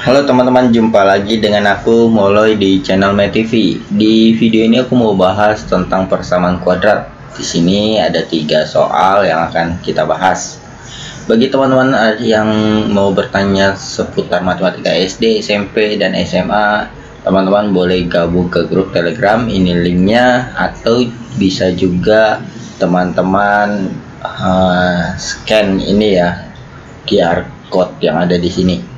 Halo teman-teman, jumpa lagi dengan aku Moloy di channel MeTV. Di video ini aku mau bahas tentang persamaan kuadrat. Di sini ada 3 soal yang akan kita bahas. Bagi teman-teman yang mau bertanya seputar matematika SD, SMP, dan SMA, teman-teman boleh gabung ke grup Telegram, ini linknya, atau bisa juga teman-teman scan ini ya, QR code yang ada di sini.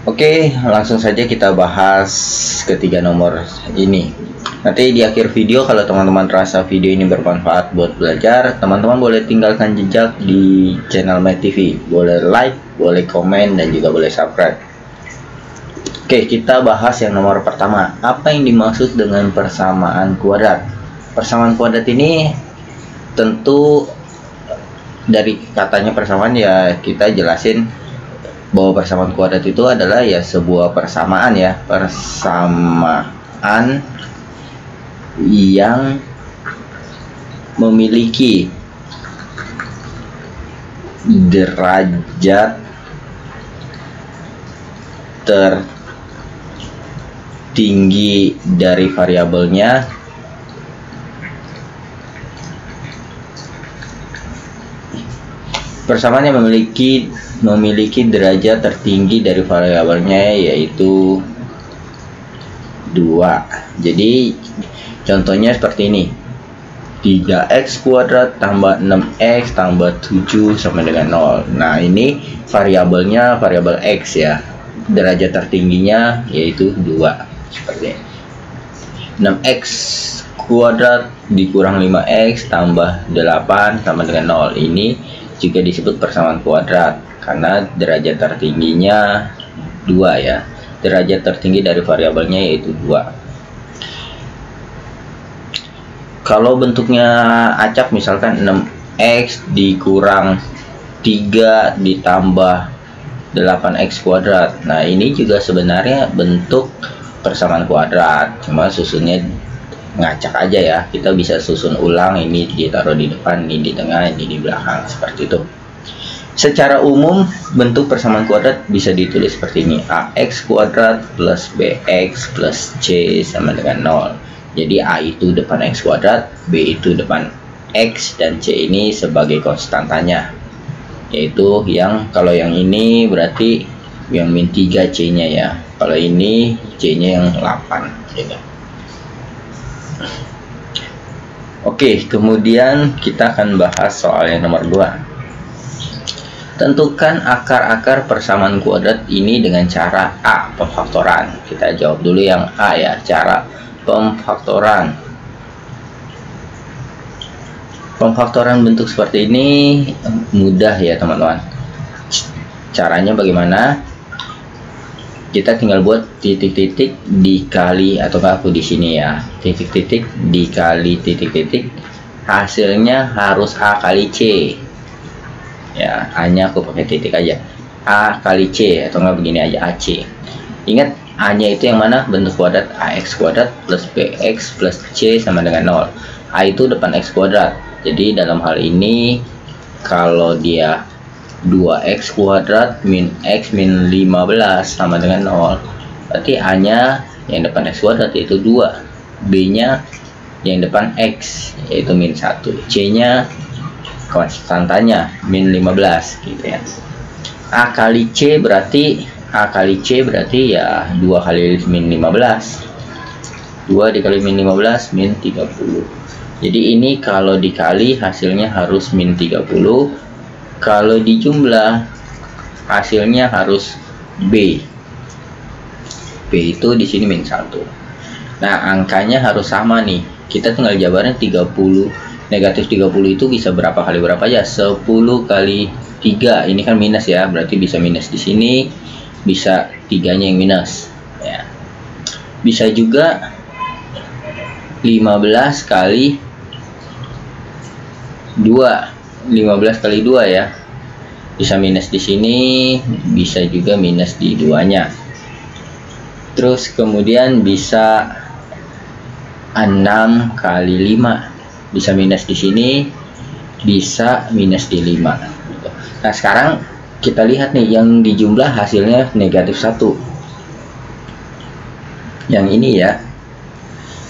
Oke, langsung saja kita bahas ketiga nomor ini. Nanti di akhir video, kalau teman-teman rasa video ini bermanfaat buat belajar, teman-teman boleh tinggalkan jejak di channel MeTV. Boleh like, boleh komen, dan juga boleh subscribe. Oke, kita bahas yang nomor pertama. Apa yang dimaksud dengan persamaan kuadrat? Persamaan kuadrat ini tentu dari katanya persamaan ya kita jelasin bahwa persamaan kuadrat itu adalah ya sebuah persamaan ya, persamaan yang memiliki derajat tertinggi dari variabelnya persamaan yang memiliki derajat tertinggi dari variabelnya, yaitu 2. Jadi contohnya seperti ini, 3x kuadrat tambah 6x tambah 7 sama dengan 0. Nah, ini variabelnya variabel x ya, derajat tertingginya yaitu 2. Seperti ini, 6x kuadrat dikurang 5x tambah 8 sama dengan 0. Ini juga disebut persamaan kuadrat karena derajat tertingginya 2 ya. Derajat tertinggi dari variabelnya yaitu 2. Kalau bentuknya acak, misalkan 6x dikurang 3 ditambah 8x kuadrat. Nah, ini juga sebenarnya bentuk persamaan kuadrat, cuma susunnya ngacak aja ya. Kita bisa susun ulang, ini ditaruh di depan, ini di tengah, ini di belakang, seperti itu. Secara umum bentuk persamaan kuadrat bisa ditulis seperti ini, ax kuadrat plus bx plus c sama dengan 0. Jadi a itu depan x kuadrat, b itu depan x, dan c ini sebagai konstantanya, yaitu yang kalau yang ini berarti yang min 3 c nya ya, kalau ini c nya yang 8 gitu. Oke, kemudian kita akan bahas soal yang nomor 2. Tentukan akar-akar persamaan kuadrat ini dengan cara A, pemfaktoran. Kita jawab dulu yang A ya, cara pemfaktoran. Pemfaktoran bentuk seperti ini mudah ya teman-teman. Caranya bagaimana? Kita tinggal buat titik-titik dikali, atau aku di sini ya, titik-titik dikali titik-titik, hasilnya harus A kali C ya. A nya aku pakai titik aja, A kali C, atau enggak begini aja, AC. Ingat, A nya itu yang mana? Bentuk kuadrat, ax kuadrat plus bx plus c sama dengan 0. A itu depan x kuadrat, jadi dalam hal ini kalau dia 2x kuadrat min x min 15 sama dengan 0, berarti A nya yang depan x kuadrat yaitu 2, B nya yang depan x yaitu min 1, C nya konstantanya min 15 gitu ya. A kali C berarti ya 2 kali min 15, 2 dikali min 15 min 30. Jadi ini kalau dikali hasilnya harus min 30, kalau dijumlah hasilnya harus B. B itu di sini min 1. Nah, angkanya harus sama nih. Kita tinggal jabarnya 30. Negatif 30 itu bisa berapa kali berapa aja? 10 kali 3. Ini kan minus ya, berarti bisa minus di sini, bisa 3-nya yang minus ya. Bisa juga 15 kali 2. 15 kali 2 ya, bisa minus di sini, bisa juga minus di 2-nya. Terus kemudian bisa 6 kali 5, bisa minus di sini, bisa minus di 5. Nah, sekarang kita lihat nih yang dijumlah hasilnya negatif 1 yang ini ya.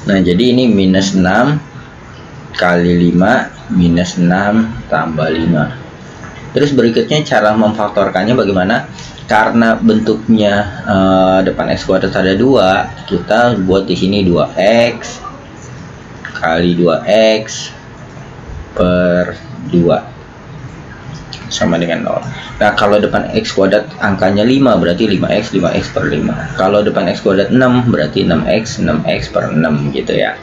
Nah jadi ini minus 6 kali 5 minus 6 tambah 5. Terus berikutnya cara memfaktorkannya bagaimana? Karena bentuknya depan x kuadrat ada 2, kita buat di sini 2x kali 2x per 2 sama dengan 0. Nah kalau depan x kuadrat angkanya 5 berarti 5x per 5. Kalau depan x kuadrat 6 berarti 6x per 6 gitu ya.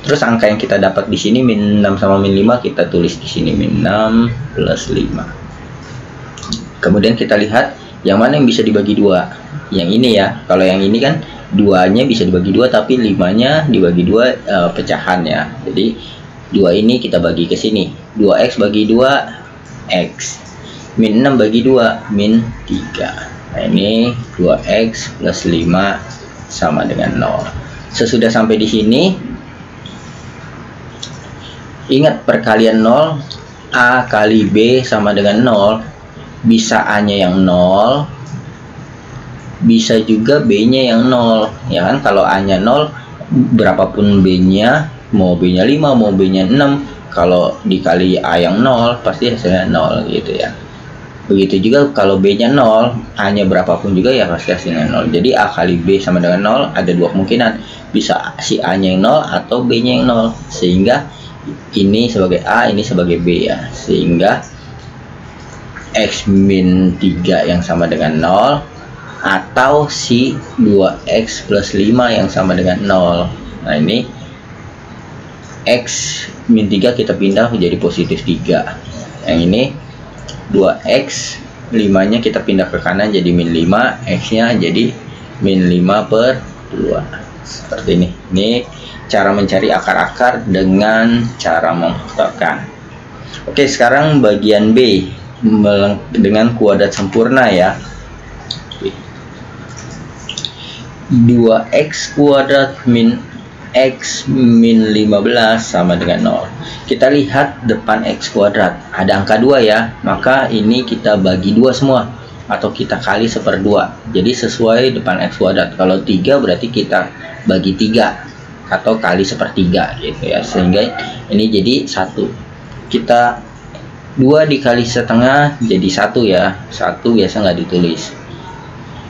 Terus angka yang kita dapat di sini min 6 sama min 5 kita tulis di sini min 6 plus 5. Kemudian kita lihat yang mana yang bisa dibagi 2. Yang ini ya. Kalau yang ini kan 2-nya bisa dibagi 2 tapi 5-nya dibagi 2 pecahan ya. Jadi 2 ini kita bagi ke sini. 2x bagi 2 x. Min 6 bagi 2 min 3. Nah ini 2x plus 5 sama dengan 0. Sesudah sampai di sini, ingat perkalian 0, A kali B sama dengan 0. Bisa A nya yang 0, bisa juga B nya yang 0 ya kan. Kalau A nya 0, berapapun B nya, mau B nya 5 mau B nya 6, kalau dikali A yang 0 pasti hasilnya 0 gitu ya. Begitu juga kalau B nya 0, A nya berapapun juga ya pasti hasilnya 0. Jadi A kali B sama dengan 0, ada dua kemungkinan, bisa si A nya yang 0 atau B nya yang 0, sehingga ini sebagai A, ini sebagai B ya. Sehingga x min 3 yang sama dengan 0 atau si 2x plus 5 yang sama dengan 0. Nah ini x min 3 kita pindah menjadi positif 3. Yang ini 2x 5 nya kita pindah ke kanan jadi min 5, x nya jadi min 5 per 2. Seperti ini. Ini cara mencari akar-akar dengan cara memfaktorkan. Oke, sekarang bagian B dengan kuadrat sempurna ya. 2x kuadrat min x min 15 sama dengan 0. Kita lihat depan x kuadrat ada angka 2 ya, maka ini kita bagi 2 semua atau kita kali 1/2. Jadi sesuai depan x kuadrat. Kalau 3 berarti kita bagi 3 atau kali 1/3 gitu ya, sehingga ini jadi 1. Kita 2 dikali setengah jadi 1 ya. 1 biasa nggak ditulis.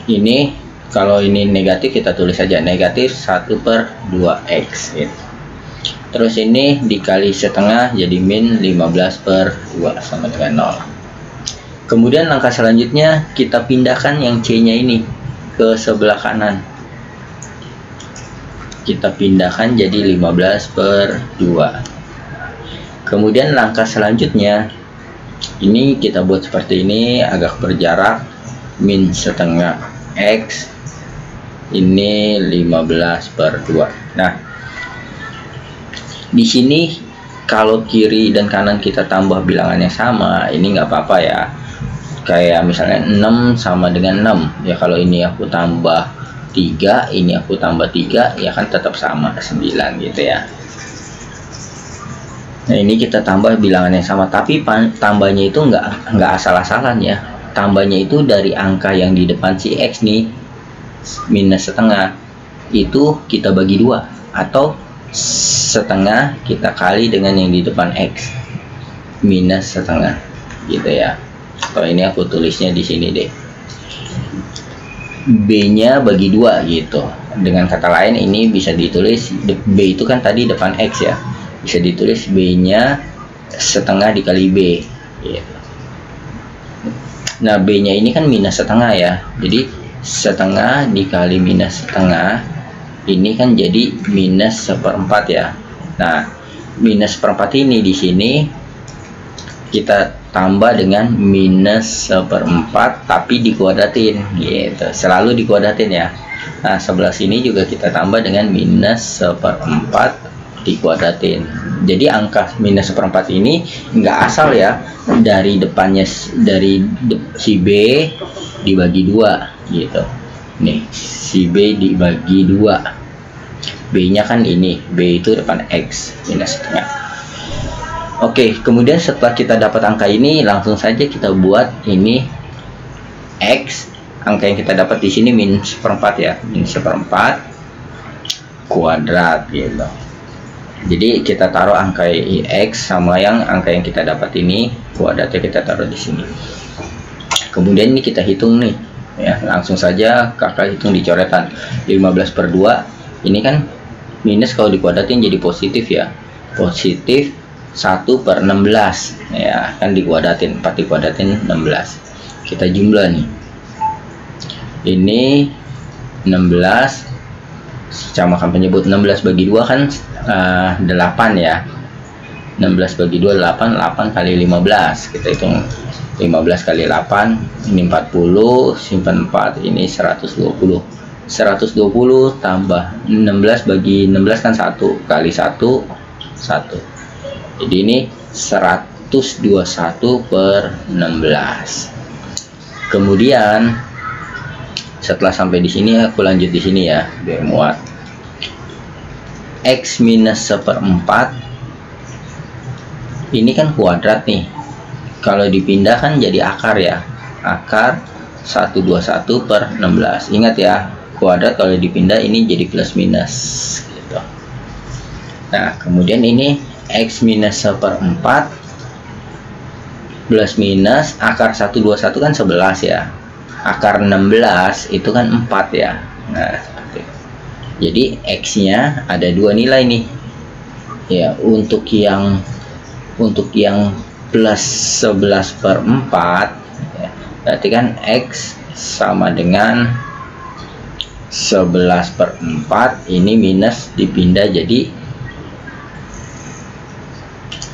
Ini kalau ini negatif kita tulis saja negatif 1/2x gitu. Terus ini dikali setengah jadi min 15/2 sama dengan 0. Kemudian langkah selanjutnya kita pindahkan yang C nya ini ke sebelah kanan. Kita pindahkan jadi 15/2. Kemudian langkah selanjutnya ini kita buat seperti ini, agak berjarak, min setengah x, ini 15/2. Nah di sini kalau kiri dan kanan kita tambah bilangannya sama, ini nggak apa-apa ya. Kayak misalnya 6 sama dengan 6 ya, kalau ini aku tambah 3, ini aku tambah 3 ya kan tetap sama 9 gitu ya. Nah ini kita tambah bilangannya sama, tapi tambahnya itu nggak asal-asalan ya. Tambahnya itu dari angka yang di depan si x nih minus setengah, itu kita bagi 2 atau setengah kita kali dengan yang di depan x minus setengah gitu ya. Kalau ini aku tulisnya di sini deh, b nya bagi 2 gitu. Dengan kata lain ini bisa ditulis, b itu kan tadi depan x ya, bisa ditulis b nya setengah dikali b gitu. Nah b nya ini kan minus setengah ya, jadi setengah dikali minus setengah ini kan jadi minus 1/4 ya. Nah minus 1/4 ini di sini kita tambah dengan minus 1/4 tapi dikuadratin gitu, selalu dikuadratin ya. Nah sebelah sini juga kita tambah dengan minus 1/4 dikuadratin. Jadi angka minus 1/4 ini nggak asal ya, dari depannya, dari si B dibagi 2 gitu. Nih si B dibagi 2, B nya kan ini, B itu depan X minus setengah. Oke, kemudian setelah kita dapat angka ini langsung saja kita buat ini X, angka yang kita dapat di sini min 1/4 ya, min 1/4 kuadrat gitu. Jadi kita taruh angka X sama angka yang kita dapat ini, kuadratnya kita taruh di sini. Kemudian ini kita hitung nih ya, langsung saja kakak hitung di coretan. 15/2 ini kan minus, kalau dikuadratin jadi positif ya, positif 1/16 ya, kan dikuadratin, 4 dikuadratin 16. Kita jumlah nih, ini 16, sama kan penyebut 16 bagi 2 kan 8 ya, 16 bagi 2 8, 8 kali 15, kita hitung 15 kali 8, ini 40, simpan 4, ini 120, 120 tambah 16 bagi 16 kan 1, kali 1, 1, jadi ini 121/16. Kemudian setelah sampai di sini aku lanjut di sini ya, biar muat. X minus 1/4 ini kan kuadrat nih, kalau dipindah kan jadi akar ya, akar 121/16. Ingat ya, kuadrat kalau dipindah ini jadi plus minus gitu. Nah kemudian ini X minus 1/4 plus minus akar 121 kan 11 ya, akar 16 itu kan 4 ya. Nah jadi X nya ada dua nilai nih ya, untuk yang plus 11/4 ya, berarti kan X sama dengan 11/4, ini minus dipindah jadi,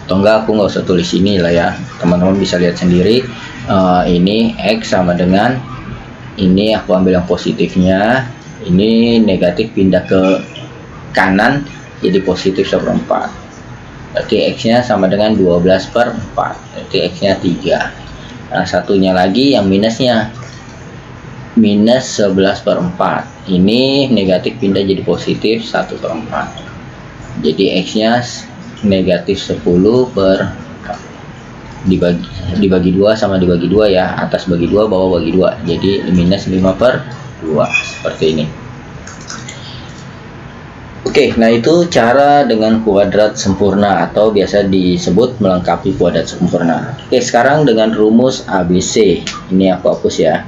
atau enggak aku nggak usah tulis ini lah ya, teman-teman bisa lihat sendiri. Ini X sama dengan, ini aku ambil yang positifnya, ini negatif pindah ke kanan jadi positif 1/4, berarti X nya sama dengan 12/4, berarti X nya 3. Nah satunya lagi yang minusnya, minus 11/4, ini negatif pindah jadi positif 1/4, jadi X nya negatif 10/4, dibagi 2 sama dibagi 2 ya, atas bagi 2 bawah bagi 2, jadi minus 5/2 seperti ini. Oke, nah itu cara dengan kuadrat sempurna atau biasa disebut melengkapi kuadrat sempurna. Oke, sekarang dengan rumus ABC, ini aku hapus ya,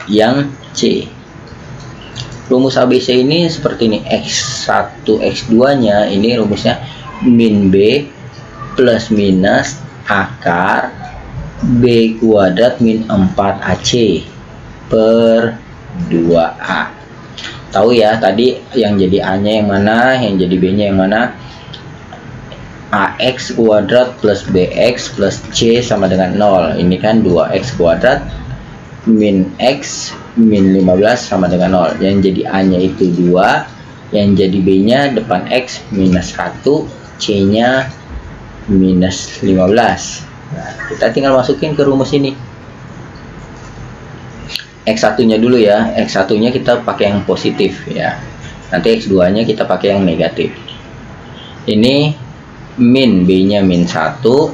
yang C. Rumus ABC ini seperti ini, X1 X2 nya ini rumusnya min B plus minus akar B kuadrat min 4AC per 2A. Tahu ya tadi yang jadi A nya yang mana, yang jadi B nya yang mana. AX kuadrat plus BX plus C sama dengan 0, ini kan 2X kuadrat min X min 15 sama dengan 0, yang jadi A nya itu 2, yang jadi B nya depan X minus 1, C nya minus 15. Nah, kita tinggal masukin ke rumus ini. X1 nya dulu ya, X1 nya kita pakai yang positif ya, nanti X2 nya kita pakai yang negatif. Ini min B nya min 1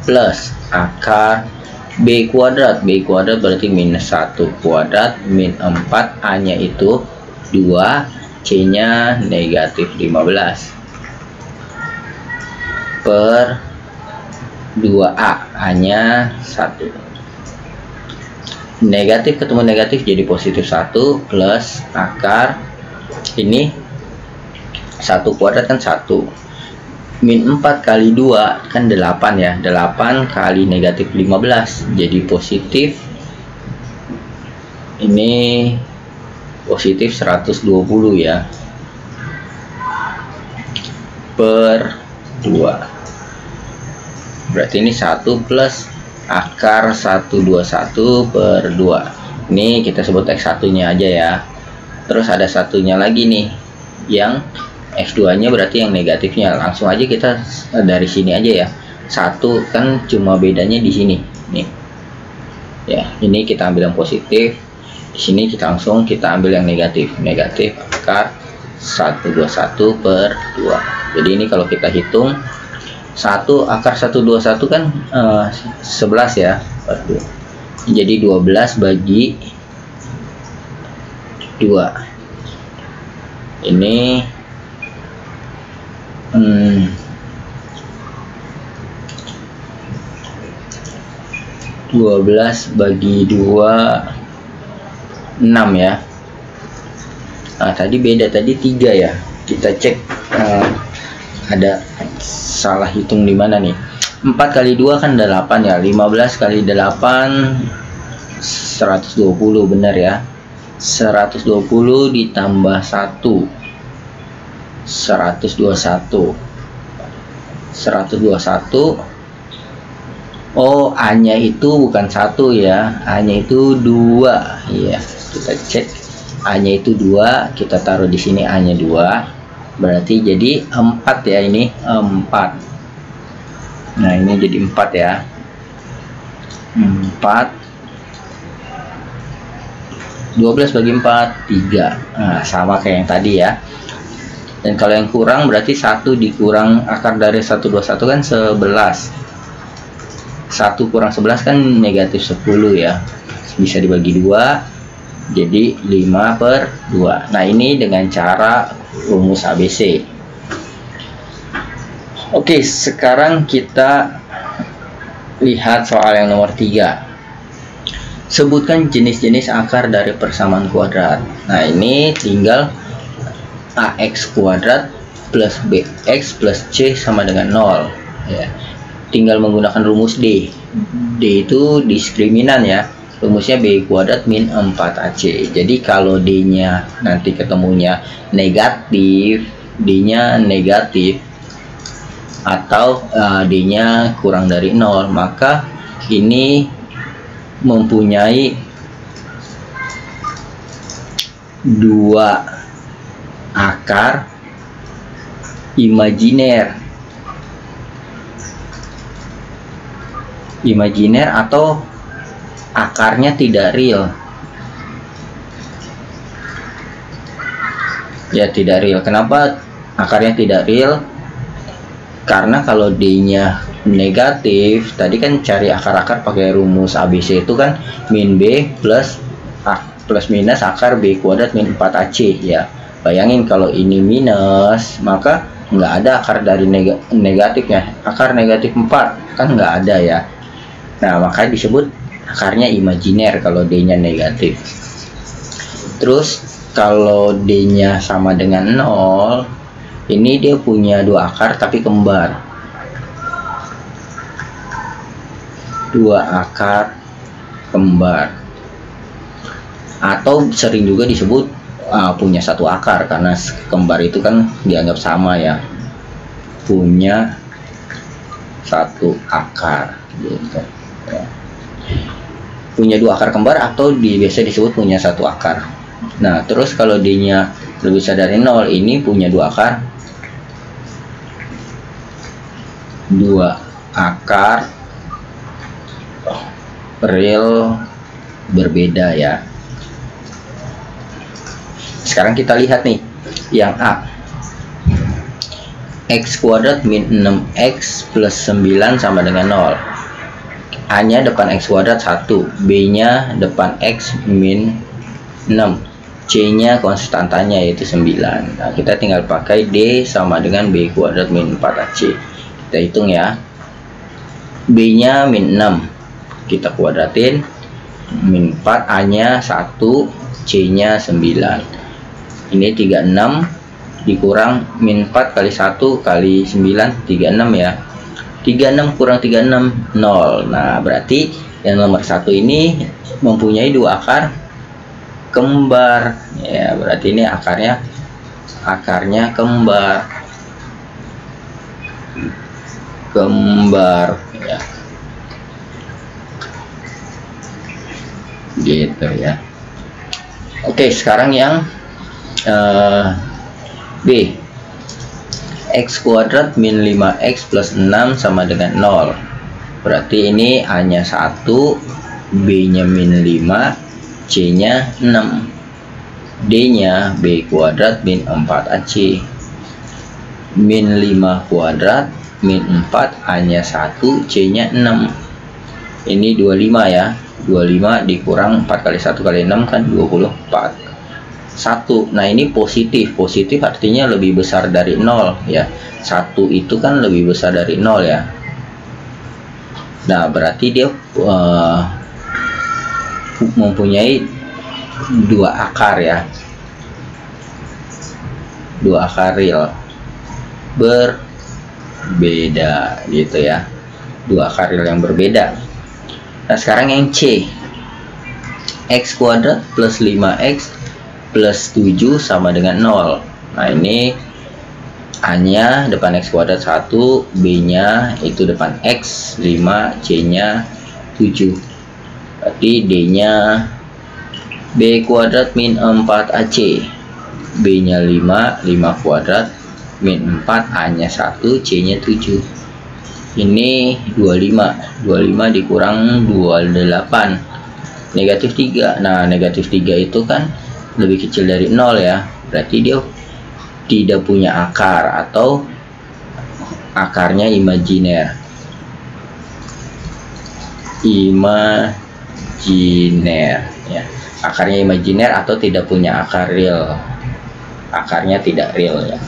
plus akar B kuadrat, B kuadrat berarti minus 1 kuadrat min 4, A nya itu 2, C nya negatif 15 per 2A, A nya 1. Negatif ketemu negatif jadi positif 1 plus akar ini 1 kuadrat kan 1 min 4 kali 2 kan 8 ya, 8 kali negatif 15 jadi positif, ini positif 120 ya per 2, berarti ini 1 plus akar 121 per 2, ini kita sebut X1 nya aja ya. Terus ada satunya lagi nih yang X2 nya berarti yang negatifnya, langsung aja kita dari sini aja ya, 1 kan cuma bedanya di sini nih ya, ini kita ambil yang positif, di sini kita langsung kita ambil yang negatif, negatif akar 121 per 2, jadi ini kalau kita hitung 1 akar 121 kan 11 ya per 2, Jadi 12 bagi 2. Ini 12 bagi 2 6 ya. Nah, tadi beda, tadi 3 ya. Kita cek ada salah hitung di mana nih. 4 kali 2 kan 8 ya. 15 kali 8 120, benar ya. 120 ditambah 1 121. Oh, A-nya itu bukan 1 ya, A-nya itu 2 ya. Kita cek, A-nya itu 2, kita taruh di sini A-nya 2, berarti jadi 4 ya, ini 4. Nah, ini jadi 4 ya. 4 12 bagi 4 3. Nah, sama kayak yang tadi ya. Dan kalau yang kurang berarti 1 dikurang akar dari 121 kan 11. 1 kurang 11 kan negatif 10 ya. Bisa dibagi 2, jadi 5/2. Nah, ini dengan cara rumus ABC. Oke, sekarang kita lihat soal yang nomor 3. Sebutkan jenis-jenis akar dari persamaan kuadrat. Nah, ini tinggal AX kuadrat plus BX plus C sama dengan 0 ya. Tinggal menggunakan rumus D. D itu diskriminan ya. Rumusnya B kuadrat min 4AC. Jadi kalau D-nya nanti ketemunya negatif, D-nya negatif, atau D-nya kurang dari 0, maka ini mempunyai 2 akar imajiner atau akarnya tidak real ya, tidak real. Kenapa akarnya tidak real? Karena kalau D-nya negatif, tadi kan cari akar-akar pakai rumus ABC itu kan min B plus minus akar B kuadrat min 4AC ya. Bayangin kalau ini minus, maka nggak ada akar dari negatifnya. Akar negatif 4 kan nggak ada ya. Nah, makanya disebut akarnya imajiner kalau D-nya negatif. Terus kalau D-nya sama dengan 0, ini dia punya 2 akar tapi kembar. 2 akar kembar. Atau sering juga disebut punya 1 akar, karena kembar itu kan dianggap sama ya. Punya 1 akar gitu. Ya. Punya 2 akar kembar atau biasa disebut punya 1 akar. Nah, terus kalau D-nya lebih besar dari 0, ini punya 2 akar. 2 akar real berbeda ya. Sekarang kita lihat nih yang A. X kuadrat min 6X plus 9 sama dengan 0. A nya depan X kuadrat 1, B nya depan X min 6, C nya konstantanya yaitu 9. Nah, kita tinggal pakai D sama dengan B kuadrat min 4AC. Kita hitung ya. B nya min 6, kita kuadratin, min 4, A nya 1, C nya 9. Ini 36 dikurang min 4 kali 1 kali 9, 36 ya. 36 kurang 36 0. Nah, berarti yang nomor 1 ini mempunyai 2 akar kembar ya. Berarti ini akarnya kembar ya. Gitu ya. Oke, sekarang yang B. X kuadrat min 5X plus 6 sama dengan 0. Berarti ini A nya 1, B nya min 5, C nya 6, D nya B kuadrat min 4AC. Min 5 kuadrat min 4, A nya 1, C nya 6. Ini 25 ya. 25 dikurang 4 kali 1 kali 6 kan 24. 1. Nah, ini positif. Positif artinya lebih besar dari 0 ya. 1 itu kan lebih besar dari 0 ya. Nah, berarti dia mempunyai 2 akar ya. 2 akar real berbeda gitu ya. 2 akar real yang berbeda. Nah, sekarang yang C, x kuadrat plus 5x plus 7 sama dengan 0. Nah, ini A nya depan x kuadrat 1, B nya itu depan x 5, C nya 7. Berarti D nya B kuadrat min 4AC, B nya 5 kuadrat min 4, A nya 1, C nya 7. Ini 25 dikurang 28 negatif 3. Nah, negatif 3 itu kan lebih kecil dari 0 ya, berarti dia tidak punya akar atau akarnya imajiner ya. Akarnya imajiner atau tidak punya akar real, akarnya tidak real ya.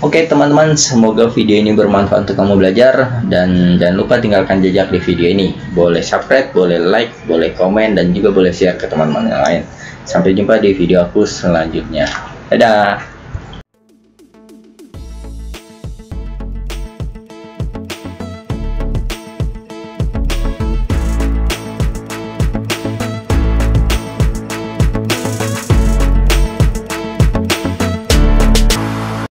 Oke teman-teman, semoga video ini bermanfaat untuk kamu belajar, dan jangan lupa tinggalkan jejak di video ini. Boleh subscribe, boleh like, boleh komen, dan juga boleh share ke teman-teman yang lain. Sampai jumpa di video aku selanjutnya. Dadah.